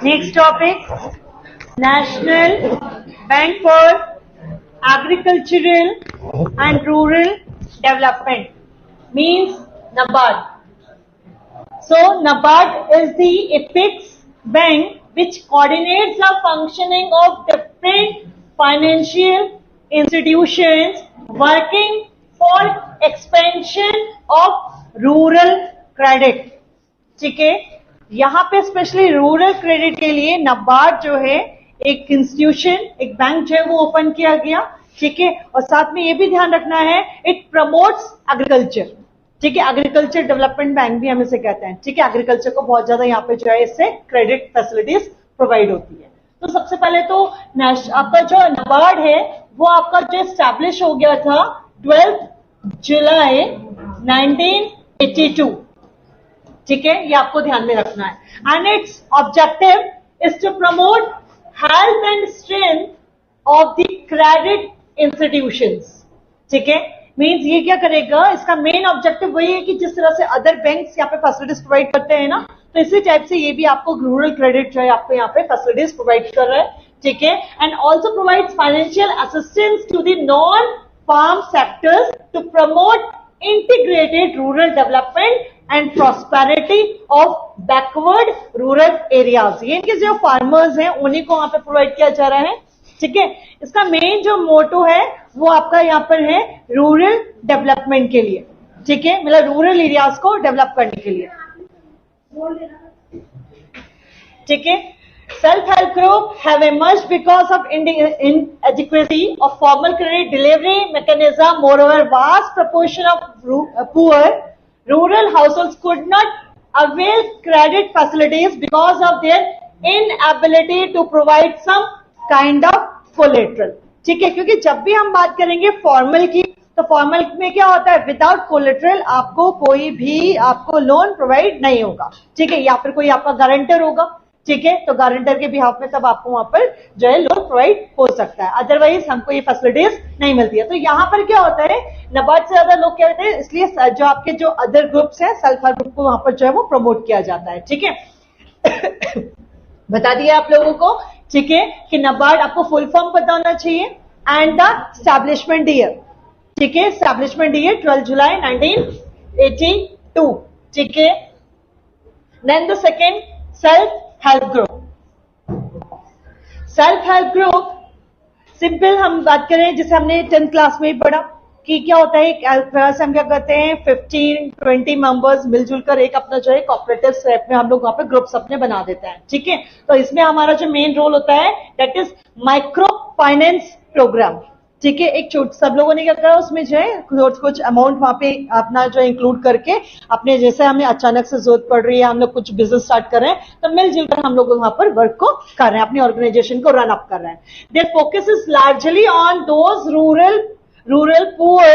Next topic, National Bank for Agricultural and Rural Development, means NABARD. So NABARD is the apex bank which coordinates the functioning of different financial institutions working for expansion of rural credit. ठीक है, यहाँ पे specially rural credit के लिए नबार्ड जो है एक institution, एक बैंक जो है वो ओपन किया गया. ठीक है, और साथ में ये भी ध्यान रखना है इट प्रमोट्स एग्रीकल्चर. ठीक है, एग्रीकल्चर डेवलपमेंट बैंक भी हम इसे कहते हैं. ठीक है, एग्रीकल्चर को बहुत ज्यादा यहाँ पे जो है इससे क्रेडिट फैसिलिटीज प्रोवाइड होती है. तो सबसे पहले तो आपका जो नबार्ड है वो आपका जो एस्टैब्लिश हो गया था 12 जुलाई 1982. ठीक है, ये आपको ध्यान में रखना है. And its objective is to promote health and strength of the credit institutions. ठीक है, मीन्स ये क्या करेगा, इसका मेन ऑब्जेक्टिव वही है कि जिस तरह से अदर बैंक्स यहाँ पे फैसिलिटीज प्रोवाइड करते हैं ना, तो इसी टाइप से ये भी आपको रूरल क्रेडिट जो है आपको यहाँ पे फैसिलिटीज प्रोवाइड कर रहा है. ठीक है, and also provide financial assistance to the non farm sectors to promote integrated rural development and prosperity of backward rural areas. ये इनके जो फार्मर्स हैं उन्हीं को वहां पे प्रोवाइड किया जा रहा है. ठीक है, इसका मेन जो मोटो है वो आपका यहाँ पर है रूरल डेवलपमेंट के लिए. ठीक है, मतलब रूरल एरियाज को डेवलप करने के लिए. ठीक है, self help group have emerged because of inadequacy of formal credit delivery mechanism. Moreover, vast proportion of poor rural households could not avail credit facilities because of their inability to provide some kind of collateral. ठीक है, क्योंकि जब भी हम बात करेंगे formal की, तो फॉर्मल में क्या होता है, विदाउट कोलेटरल आपको कोई भी आपको लोन प्रोवाइड नहीं होगा. ठीक है, या फिर कोई आपका गारंटर होगा. ठीक है, तो गारंटर के बिहाफ में तब आपको वहां पर जो है लोन प्रोवाइड हो सकता है, अदरवाइज हमको ये फैसिलिटीज नहीं मिलती है. तो यहाँ पर क्या होता है, नबार्ड से ज्यादा लोग क्या होते हैं, इसलिए जो आपके जो अदर ग्रुप्स हैं सेल्फ हेल्प ग्रुप को वहां पर जो है वो प्रमोट किया जाता है. ठीक है, बता दिया आप लोगों को. ठीक है, कि नबार्ड आपको फुल फॉर्म पता होना चाहिए एंड द एस्टैब्लिशमेंट ईयर. ठीक है, एस्टैब्लिशमेंट ईयर 12 जुलाई 1982. ठीक है, then the second self help group. Self help group simple हम बात करें जिसे हमने 10th क्लास में ही पढ़ा कि क्या होता है, एक तरह से हम क्या करते हैं 15-20 मेंबर्स मिलजुल कर एक अपना जो है कोऑपरेटिव स्टेप में हम लोग वहां पे ग्रुप्स अपने बना देते हैं. ठीक है, तो इसमें हमारा जो मेन रोल होता है that is micro finance program. ठीक है, एक छोट सब लोगों ने क्या करा, उसमें जो है कुछ अमाउंट वहां पे अपना जो इंक्लूड करके अपने, जैसे हमें अचानक से जरूरत पड़ रही है, हम लोग कुछ बिजनेस स्टार्ट कर रहे हैं, तो मिलजुल कर हम लोग वहां पर वर्क को कर रहे हैं, अपनी ऑर्गेनाइजेशन को रन अप कर रहे हैं. Their focus is largely on those rural poor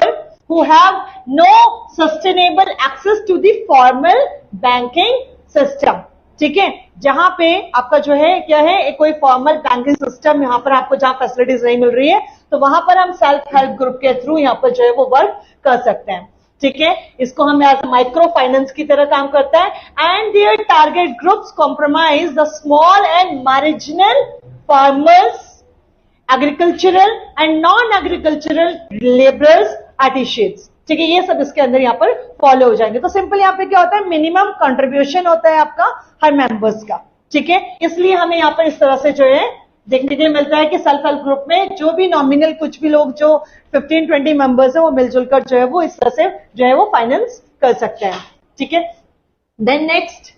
who have no sustainable access to the formal banking system. ठीक है, जहां पे आपका जो है क्या है, एक कोई फॉर्मल बैंकिंग सिस्टम यहाँ पर आपको जहां फैसिलिटीज नहीं मिल रही है, तो वहां पर हम सेल्फ हेल्प ग्रुप के थ्रू यहाँ पर जो है वो वर्क कर सकते हैं. ठीक है, इसको हम एज माइक्रो फाइनेंस की तरह काम करता है. And their target groups compromise the small and marginal farmers, agricultural and non agricultural labourers, artisans. ठीक है, ये सब इसके अंदर यहाँ पर फॉलो हो जाएंगे. तो सिंपल यहाँ पे क्या होता है, मिनिमम कंट्रीब्यूशन होता है आपका हर मेंबर्स का. ठीक है, इसलिए हमें यहाँ पर इस तरह से जो है देखने को मिलता है कि सेल्फ हेल्प ग्रुप में जो भी नॉमिनल कुछ भी लोग जो 15-20 मेंबर्स हैं वो मिलजुल कर जो है वो इस तरह से जो है वो फाइनेंस कर सकते हैं. ठीक है, देन नेक्स्ट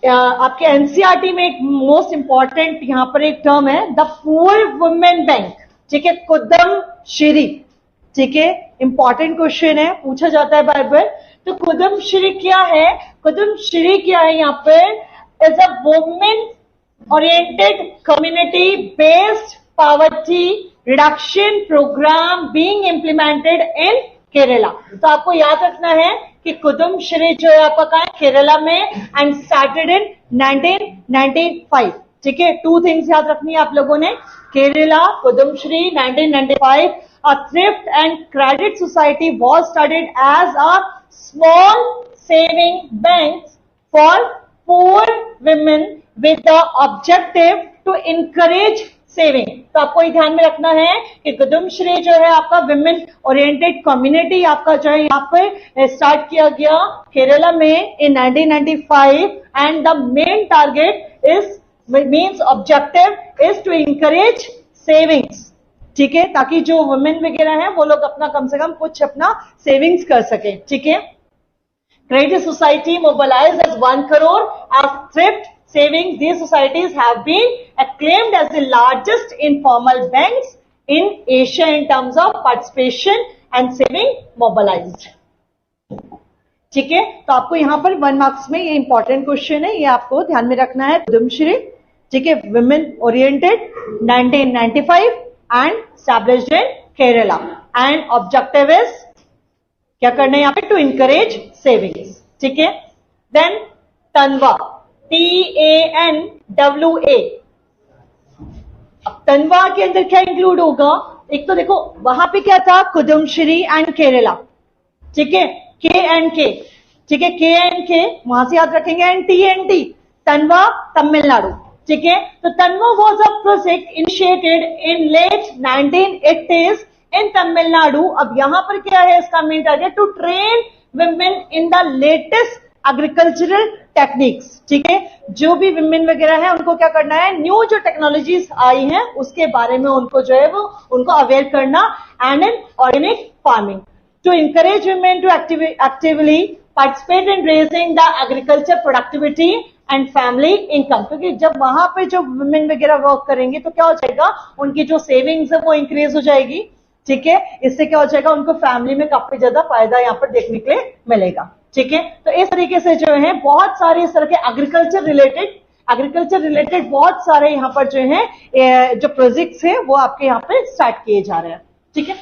आपके एनसीईआरटी में एक मोस्ट इंपॉर्टेंट यहाँ पर एक टर्म है द पुअर वुमेन बैंक. ठीक है, कुदम श्री. ठीक है, इंपॉर्टेंट क्वेश्चन है, पूछा जाता है बार बार. तो कुदम श्री क्या है, कुदम श्री क्या है, यहाँ पर is a women oriented community based poverty reduction program being implemented in Kerala. तो आपको याद रखना है कि कुदुम्श्री जो है आपका कहाँ है, केरला में, एंड स्टार्टेड इन 1995। ठीक है, 2 थिंग्स याद रखनी है आप लोगों ने, Kerala कुदुम्श्री 1995। A thrift and credit society was started as a small saving banks for poor women with the objective to encourage saving. तो आपको ये ध्यान में रखना है कि कुदुम्श्री जो है आपका विमेन ओरिएंटेड कम्युनिटी आपका जो है यहाँ पे स्टार्ट किया गया केरला में in 1995, and the main target is means objective is to encourage savings. ठीक है, ताकि जो वुमेन वगैरह हैं वो लोग अपना कम से कम कुछ अपना सेविंग्स कर सके। ठीक है, Credit Society mobilized as 1 crore as thrift savings. These societies have been acclaimed as the largest informal banks in Asia in terms of participation and saving mobilized. ठीक है, तो आपको यहां पर 1 मार्क्स में ये इंपॉर्टेंट क्वेश्चन है, ये आपको ध्यान में रखना है। कुदुम्श्री, ठीक है, women oriented 1995 and established in Kerala, and objective is क्या करना है यहाँ पे, टू इंकरेज सेविंग्स। ठीक है, देन तनवा, TANWA। अब तनवा के अंदर क्या इंक्लूड होगा, एक तो देखो वहां पे क्या था, कुदुम्श्री एंड केरला। ठीक है, KNK, ठीक है, KNK वहां से याद रखेंगे, एंड TNT तनवा तमिलनाडु। ठीक है, तो Tanwa was a project initiated in late 1980s in Tamil Nadu. अब यहां पर क्या है इसका main target, to train women in the latest agricultural techniques. ठीक है, जो भी विमेन वगैरह है उनको क्या करना है, न्यू जो टेक्नोलॉजीज आई हैं उसके बारे में उनको जो है वो उनको अवेयर करना, and in organic farming to encourage women to actively participate in raising the agriculture productivity and family income. क्योंकि जब वहां पे जो विमेन वगैरह वर्क करेंगे तो क्या हो जाएगा, उनकी जो सेविंग्स है वो इंक्रीज हो जाएगी। ठीक है, इससे क्या हो जाएगा, उनको फैमिली में काफी ज्यादा फायदा यहाँ पर देखने के लिए मिलेगा। ठीक है, तो इस तरीके से जो है बहुत सारे इस तरह के एग्रीकल्चर रिलेटेड बहुत सारे यहाँ पर जो है जो प्रोजेक्ट्स है वो आपके यहाँ पे स्टार्ट किए जा रहे हैं। ठीक है।